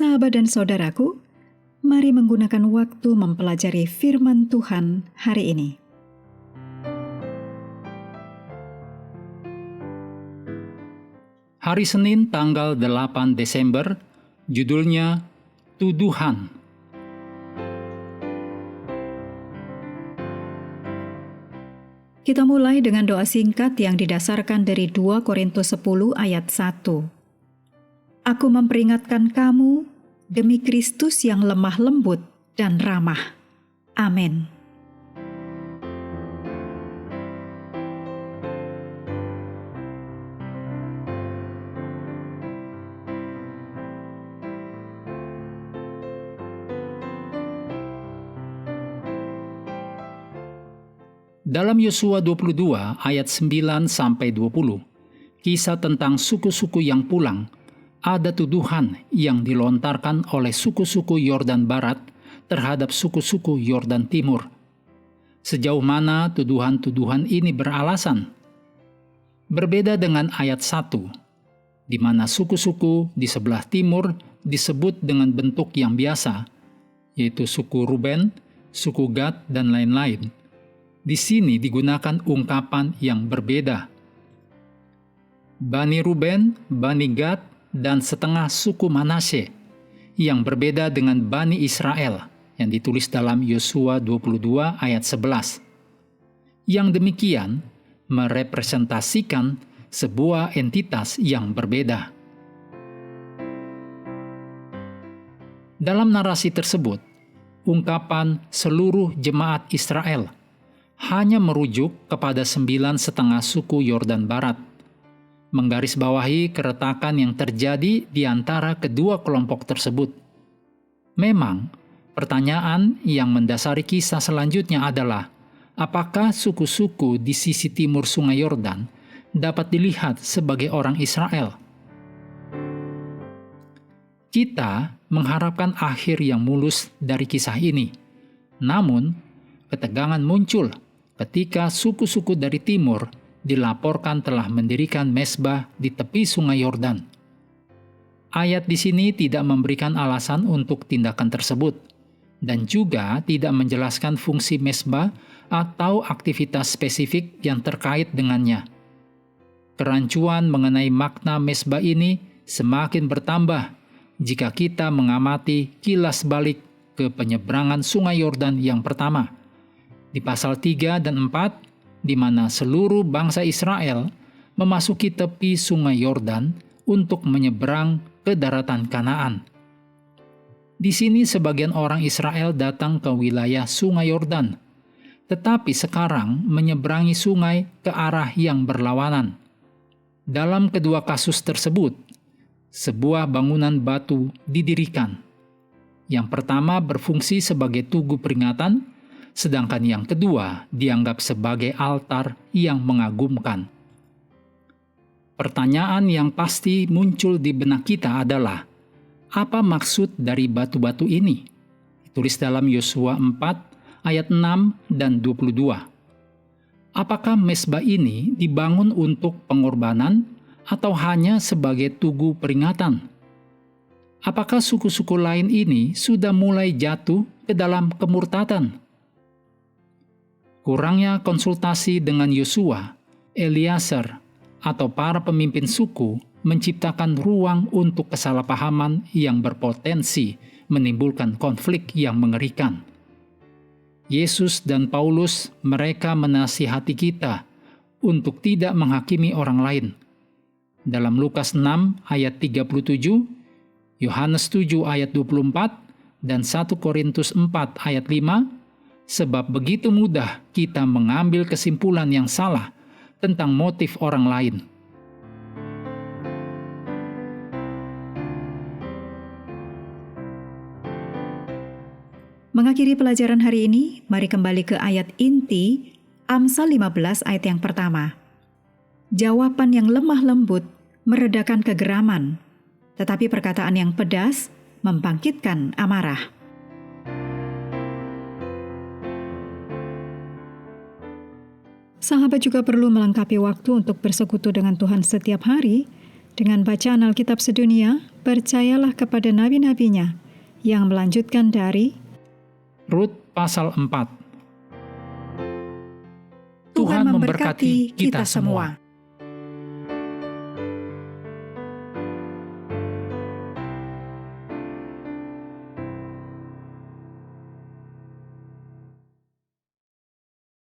Sahabat dan saudaraku, mari menggunakan waktu mempelajari firman Tuhan hari ini. Hari Senin tanggal 8 Desember, judulnya Tuduhan. Kita mulai dengan doa singkat yang didasarkan dari 2 Korintus 10 ayat 1. Aku memperingatkan kamu demi Kristus yang lemah lembut dan ramah. Amin. Dalam Yosua 22 ayat 9-20, kisah tentang suku-suku yang pulang, ada tuduhan yang dilontarkan oleh suku-suku Yordan Barat terhadap suku-suku Yordan Timur. Sejauh mana tuduhan-tuduhan ini beralasan? Berbeda dengan ayat 1, di mana suku-suku di sebelah timur disebut dengan bentuk yang biasa, yaitu suku Ruben, suku Gad, dan lain-lain. Di sini digunakan ungkapan yang berbeda. Bani Ruben, Bani Gad, dan setengah suku Manasye, yang berbeda dengan Bani Israel, yang ditulis dalam Yosua 22 ayat 11. Yang demikian merepresentasikan sebuah entitas yang berbeda. Dalam narasi tersebut, ungkapan seluruh jemaat Israel hanya merujuk kepada 9,5 suku Yordan Barat, menggarisbawahi keretakan yang terjadi di antara kedua kelompok tersebut. Memang, pertanyaan yang mendasari kisah selanjutnya adalah, apakah suku-suku di sisi timur Sungai Yordan dapat dilihat sebagai orang Israel? Kita mengharapkan akhir yang mulus dari kisah ini. Namun, ketegangan muncul ketika suku-suku dari timur dilaporkan telah mendirikan mezbah di tepi Sungai Yordan. Ayat di sini tidak memberikan alasan untuk tindakan tersebut, dan juga tidak menjelaskan fungsi mezbah atau aktivitas spesifik yang terkait dengannya. Kerancuan mengenai makna mezbah ini semakin bertambah jika kita mengamati kilas balik ke penyeberangan Sungai Yordan yang pertama, di pasal 3 dan 4, di mana seluruh bangsa Israel memasuki tepi Sungai Yordan untuk menyeberang ke daratan Kanaan. Di sini sebagian orang Israel datang ke wilayah Sungai Yordan, tetapi sekarang menyeberangi sungai ke arah yang berlawanan. Dalam kedua kasus tersebut, sebuah bangunan batu didirikan. Yang pertama berfungsi sebagai tugu peringatan, sedangkan yang kedua dianggap sebagai altar yang mengagumkan. Pertanyaan yang pasti muncul di benak kita adalah, apa maksud dari batu-batu ini? Ditulis dalam Yosua 4 ayat 6 dan 22. Apakah mezbah ini dibangun untuk pengorbanan atau hanya sebagai tugu peringatan? Apakah suku-suku lain ini sudah mulai jatuh ke dalam kemurtatan? Kurangnya konsultasi dengan Yosua, Eliezer, atau para pemimpin suku menciptakan ruang untuk kesalahpahaman yang berpotensi menimbulkan konflik yang mengerikan. Yesus dan Paulus, mereka menasihati kita untuk tidak menghakimi orang lain. Dalam Lukas 6 ayat 37, Yohanes 7 ayat 24, dan 1 Korintus 4 ayat 5, sebab begitu mudah kita mengambil kesimpulan yang salah tentang motif orang lain. Mengakhiri pelajaran hari ini, mari kembali ke ayat inti Amsal 15 ayat yang pertama. Jawaban yang lemah lembut meredakan kegeraman, tetapi perkataan yang pedas membangkitkan amarah. Sahabat juga perlu melengkapi waktu untuk bersekutu dengan Tuhan setiap hari dengan bacaan Alkitab sedunia, percayalah kepada nabi-nabinya yang melanjutkan dari Rut pasal 4. Tuhan memberkati kita semua.